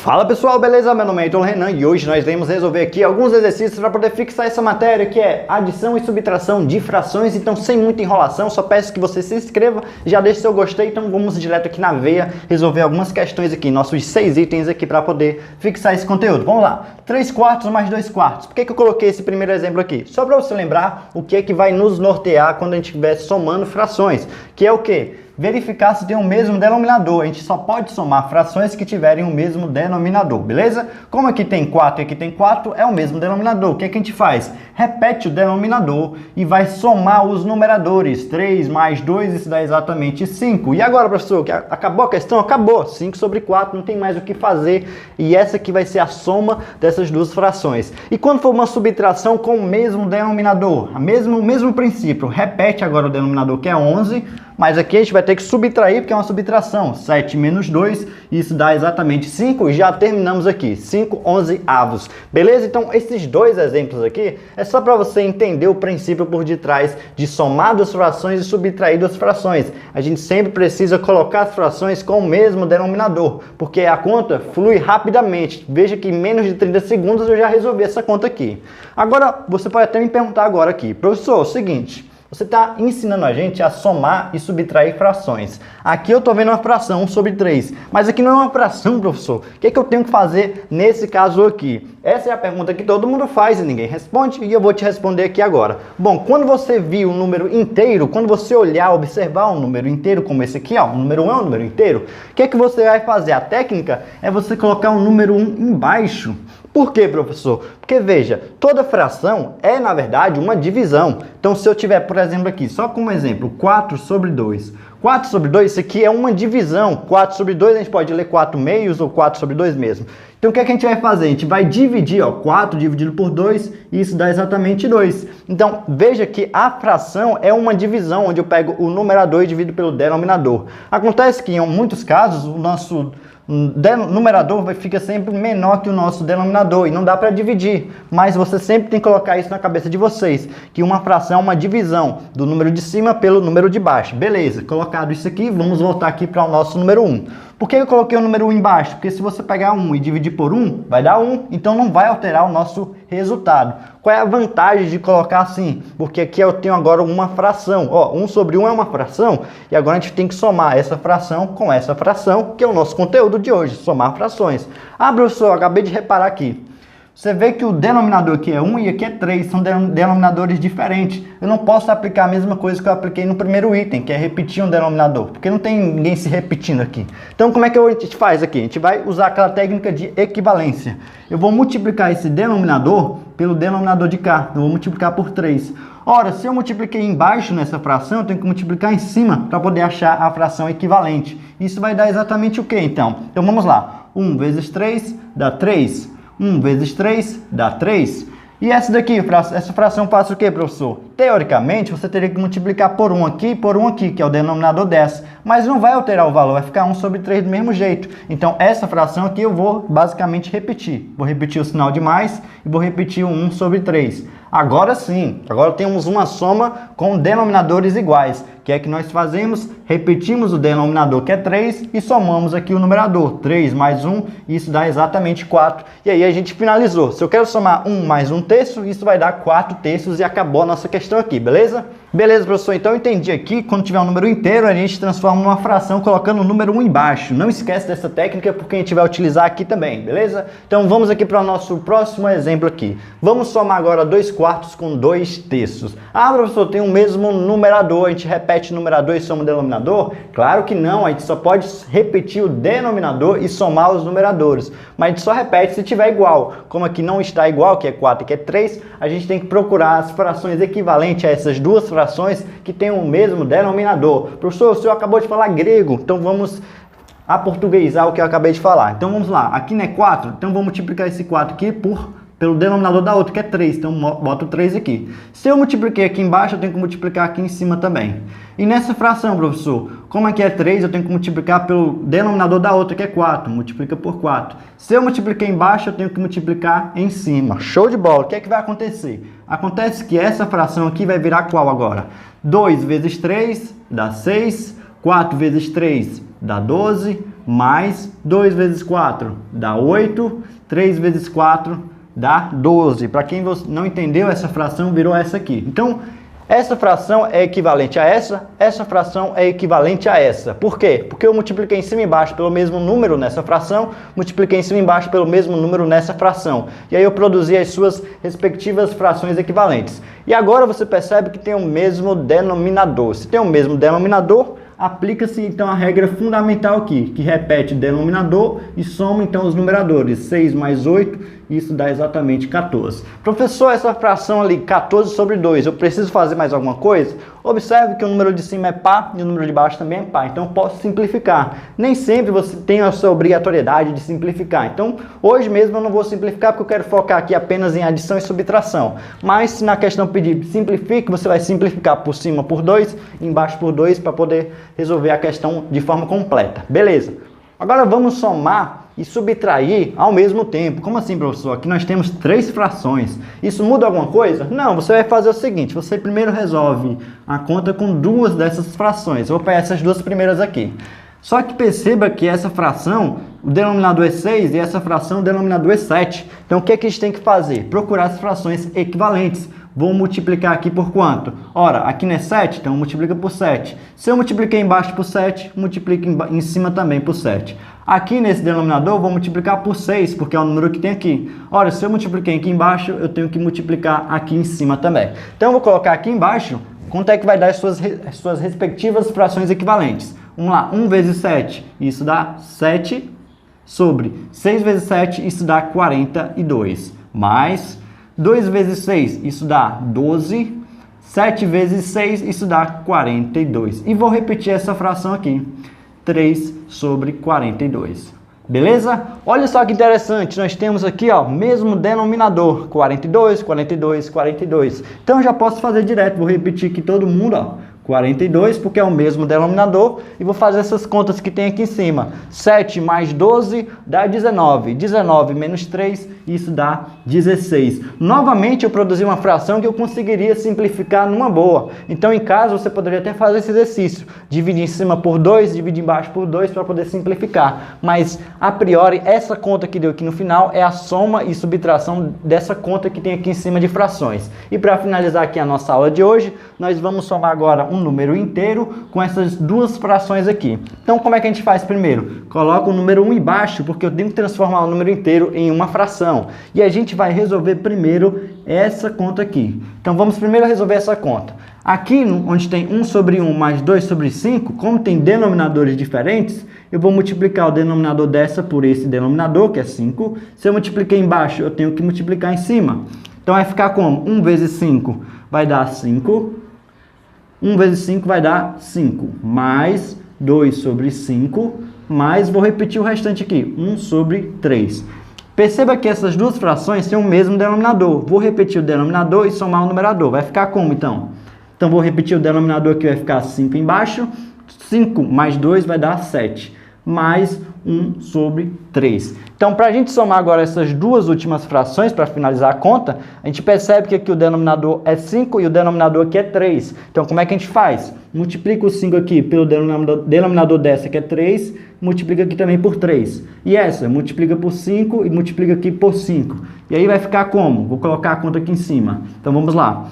Fala pessoal, beleza? Meu nome é Heitor Renan e hoje nós vamos resolver aqui alguns exercícios para poder fixar essa matéria que é adição e subtração de frações. Então, sem muita enrolação, só peço que você se inscreva, já deixe seu gostei. Então vamos direto aqui na veia resolver algumas questões aqui, nossos 6 itens aqui para poder fixar esse conteúdo. Vamos lá, 3/4 mais 2/4. Por que eu coloquei esse primeiro exemplo aqui? Só para você lembrar o que é que vai nos nortear quando a gente estiver somando frações, que é o quê? Verificar se tem o mesmo denominador. A gente só pode somar frações que tiverem o mesmo denominador, beleza? Como aqui tem 4 e aqui tem 4, é o mesmo denominador. O que é que a gente faz? Repete o denominador e vai somar os numeradores. 3 mais 2, isso dá exatamente 5. E agora, professor, acabou a questão? Acabou. 5 sobre 4, não tem mais o que fazer. E essa aqui vai ser a soma dessas duas frações. E quando for uma subtração com o mesmo denominador, o mesmo princípio, repete agora o denominador, que é 11. Mas aqui a gente vai ter que subtrair, porque é uma subtração. 7 menos 2, isso dá exatamente 5. E já terminamos aqui. 5/11. Beleza? Então, esses dois exemplos aqui é só para você entender o princípio por detrás de somar duas frações e subtrair duas frações. A gente sempre precisa colocar as frações com o mesmo denominador, porque a conta flui rapidamente. Veja que em menos de 30 segundos eu já resolvi essa conta aqui. Agora, você pode até me perguntar agora aqui, professor, é o seguinte... Você está ensinando a gente a somar e subtrair frações. Aqui eu estou vendo uma fração 1 sobre 3. Mas aqui não é uma fração, professor. O que é que eu tenho que fazer nesse caso aqui? Essa é a pergunta que todo mundo faz e ninguém responde. E eu vou te responder aqui agora. Bom, quando você vir um número inteiro, quando você olhar, observar um número inteiro como esse aqui, ó, o número 1 é um número inteiro, o que é que você vai fazer? A técnica é você colocar um número 1 embaixo. Por quê, professor? Porque, veja, toda fração é, na verdade, uma divisão. Então, se eu tiver, por exemplo, aqui, só como exemplo, 4 sobre 2. 4 sobre 2, isso aqui é uma divisão. 4 sobre 2, a gente pode ler 4 meios ou 4 sobre 2 mesmo. Então, o que é que a gente vai fazer? A gente vai dividir, ó, 4 dividido por 2, e isso dá exatamente 2. Então, veja que a fração é uma divisão, onde eu pego o numerador e divido pelo denominador. Acontece que, em muitos casos, o nosso... numerador fica sempre menor que o nosso denominador e não dá para dividir, mas você sempre tem que colocar isso na cabeça de vocês, que uma fração é uma divisão do número de cima pelo número de baixo. Beleza, colocado isso aqui, vamos voltar aqui para o nosso número 1. Por que eu coloquei o número 1 embaixo? Porque se você pegar 1 e dividir por 1, vai dar 1, então não vai alterar o nosso resultado. Qual é a vantagem de colocar assim? Porque aqui eu tenho agora uma fração. Ó, 1 sobre 1 é uma fração, e agora a gente tem que somar essa fração com essa fração, que é o nosso conteúdo de hoje, somar frações. Ah, professor, eu acabei de reparar aqui. Você vê que o denominador aqui é 1 e aqui é 3, são denominadores diferentes. Eu não posso aplicar a mesma coisa que eu apliquei no primeiro item, que é repetir um denominador, porque não tem ninguém se repetindo aqui. Então, como é que a gente faz aqui? A gente vai usar aquela técnica de equivalência. Eu vou multiplicar esse denominador pelo denominador de cá, eu vou multiplicar por 3. Ora, se eu multipliquei embaixo nessa fração, eu tenho que multiplicar em cima para poder achar a fração equivalente. Isso vai dar exatamente o que, então? Então, vamos lá. 1 vezes 3 dá 3. 1 vezes 3 dá 3. E essa daqui, essa fração passa o quê, professor? Teoricamente, você teria que multiplicar por 1 aqui e por 1 aqui, que é o denominador dessa. Mas não vai alterar o valor, vai ficar 1 sobre 3 do mesmo jeito. Então, essa fração aqui eu vou basicamente repetir. Vou repetir o sinal de mais e vou repetir o 1 sobre 3. Agora sim, agora temos uma soma com denominadores iguais. O que é que nós fazemos? Repetimos o denominador, que é 3, e somamos aqui o numerador. 3 mais 1, isso dá exatamente 4. E aí a gente finalizou. Se eu quero somar 1 mais 1/3, isso vai dar 4/3 e acabou a nossa questão aqui, beleza? Beleza, professor? Então eu entendi aqui, quando tiver um número inteiro, a gente transforma numa fração colocando o número 1 embaixo. Não esquece dessa técnica, porque a gente vai utilizar aqui também, beleza? Então vamos aqui para o nosso próximo exemplo aqui. Vamos somar agora 2/4 com 2/3. Ah, professor, tem o mesmo numerador, a gente repete o numerador e soma o denominador? Claro que não, a gente só pode repetir o denominador e somar os numeradores. Mas a gente só repete se tiver igual. Como aqui não está igual, que é 4 e que é 3, a gente tem que procurar as frações equivalentes a essas duas frações que têm o mesmo denominador. Professor, o senhor acabou de falar grego, então vamos aportuguesar o que eu acabei de falar. Então vamos lá, aqui não é 4, então vou multiplicar esse 4 aqui pelo denominador da outra, que é 3, então boto 3 aqui. Se eu multipliquei aqui embaixo, eu tenho que multiplicar aqui em cima também. E nessa fração, professor, como aqui é 3, eu tenho que multiplicar pelo denominador da outra, que é 4, multiplica por 4. Se eu multipliquei embaixo, eu tenho que multiplicar em cima. Show de bola! O que é que vai acontecer? Acontece que essa fração aqui vai virar qual agora? 2 vezes 3 dá 6, 4 vezes 3 dá 12, mais 2 vezes 4 dá 8, 3 vezes 4 dá 12. Para quem não entendeu, essa fração virou essa aqui. Então, essa fração é equivalente a essa fração é equivalente a essa. Por quê? Porque eu multipliquei em cima e embaixo pelo mesmo número nessa fração, multipliquei em cima e embaixo pelo mesmo número nessa fração. E aí eu produzi as suas respectivas frações equivalentes. E agora você percebe que tem o mesmo denominador. Se tem o mesmo denominador, aplica-se então a regra fundamental aqui, que repete o denominador e soma então os numeradores. 6 mais 8, isso dá exatamente 14. Professor, essa fração ali, 14 sobre 2, eu preciso fazer mais alguma coisa? Observe que o número de cima é par e o número de baixo também é par, então eu posso simplificar. Nem sempre você tem a sua obrigatoriedade de simplificar. Então, hoje mesmo eu não vou simplificar porque eu quero focar aqui apenas em adição e subtração. Mas se na questão pedir simplifique, você vai simplificar por cima por 2, embaixo por 2, para poder resolver a questão de forma completa. Beleza. Agora vamos somar e subtrair ao mesmo tempo. Como assim, professor? Aqui nós temos 3 frações. Isso muda alguma coisa? Não, você vai fazer o seguinte, você primeiro resolve a conta com 2 dessas frações. Eu vou pegar essas 2 primeiras aqui. Só que perceba que essa fração, o denominador é 6 e essa fração, o denominador é 7. Então o que a gente tem que fazer? Procurar as frações equivalentes. Vou multiplicar aqui por quanto? Ora, aqui não é 7, então multiplica por 7. Se eu multipliquei embaixo por 7, multiplica em cima também por 7. Aqui nesse denominador, vou multiplicar por 6, porque é o número que tem aqui. Ora, se eu multipliquei aqui embaixo, eu tenho que multiplicar aqui em cima também. Então, eu vou colocar aqui embaixo, quanto é que vai dar as suas respectivas frações equivalentes. Vamos lá, 1 vezes 7, isso dá 7, sobre 6 vezes 7, isso dá 42. Mais 2 vezes 6, isso dá 12. 7 vezes 6, isso dá 42. E vou repetir essa fração aqui. 3 sobre 42. Beleza? Olha só que interessante. Nós temos aqui, ó, mesmo denominador. 42, 42, 42. Então, eu já posso fazer direto. Vou repetir aqui todo mundo, ó. 42, porque é o mesmo denominador, e vou fazer essas contas que tem aqui em cima. 7 mais 12 dá 19. 19 menos 3, isso dá 16. Novamente, eu produzi uma fração que eu conseguiria simplificar numa boa. Então, em casa, você poderia até fazer esse exercício. Dividir em cima por 2, dividir embaixo por 2, para poder simplificar. Mas, a priori, essa conta que deu aqui no final é a soma e subtração dessa conta que tem aqui em cima de frações. E para finalizar aqui a nossa aula de hoje, nós vamos somar agora um número inteiro com essas 2 frações aqui. Então, como é que a gente faz primeiro? Coloca o número 1 embaixo, porque eu tenho que transformar o número inteiro em uma fração. E a gente vai resolver primeiro essa conta aqui. Então, vamos primeiro resolver essa conta. Aqui, onde tem 1 sobre 1 mais 2 sobre 5, como tem denominadores diferentes, eu vou multiplicar o denominador dessa por esse denominador, que é 5. Se eu multipliquei embaixo, eu tenho que multiplicar em cima. Então, vai ficar como? 1 vezes 5 vai dar 5. 1 vezes 5 vai dar 5, mais 2 sobre 5, mais, vou repetir o restante aqui, 1 sobre 3. Perceba que essas 2 frações têm o mesmo denominador. Vou repetir o denominador e somar o numerador. Vai ficar como, então? Então, vou repetir o denominador aqui, vai ficar 5 embaixo. 5 mais 2 vai dar 7, mais 1 sobre 3. Então, para a gente somar agora essas 2 últimas frações, para finalizar a conta, a gente percebe que aqui o denominador é 5 e o denominador aqui é 3. Então, como é que a gente faz? Multiplica o 5 aqui pelo denominador dessa, que é 3, multiplica aqui também por 3. E essa, multiplica por 5 e multiplica aqui por 5. E aí vai ficar como? Vou colocar a conta aqui em cima. Então, vamos lá.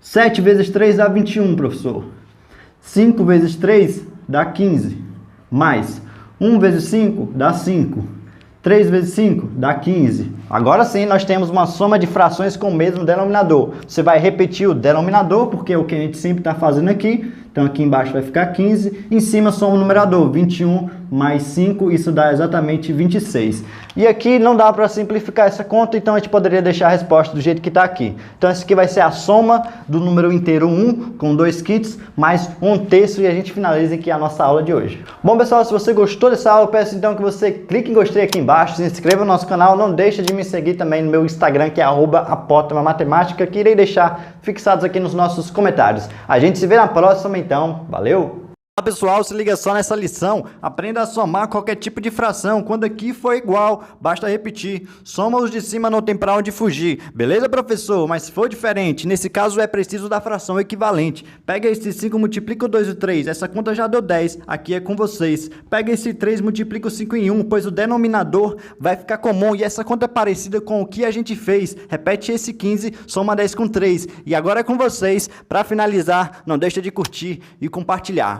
7 vezes 3 dá 21, professor. 5 vezes 3 dá 15. Mais 1 vezes 5 dá 5. 3 vezes 5 dá 15. Agora sim, nós temos uma soma de frações com o mesmo denominador. Você vai repetir o denominador, porque é o que a gente sempre está fazendo aqui. Então, aqui embaixo vai ficar 15. Em cima, soma o numerador. 21 mais 5, isso dá exatamente 26. E aqui não dá para simplificar essa conta, então a gente poderia deixar a resposta do jeito que está aqui. Então, essa aqui vai ser a soma do número inteiro 1, com 2 kits, mais 1/3, e a gente finaliza aqui a nossa aula de hoje. Bom, pessoal, se você gostou dessa aula, eu peço então que você clique em gostei aqui embaixo, se inscreva no nosso canal, não deixe de me seguir também no meu Instagram, que é @apotematemática, que irei deixar fixados aqui nos nossos comentários. A gente se vê na próxima, então. Valeu! Pessoal, se liga só nessa lição, aprenda a somar qualquer tipo de fração, quando aqui for igual, basta repetir, soma os de cima, não tem pra onde fugir, beleza professor? Mas se for diferente, nesse caso é preciso da fração equivalente, pega esse 5, multiplica o 2 e o 3, essa conta já deu 10, aqui é com vocês, pega esse 3, multiplica o 5 em 1, pois o denominador vai ficar comum e essa conta é parecida com o que a gente fez, repete esse 15, soma 10 com 3, e agora é com vocês, pra finalizar, não deixa de curtir e compartilhar.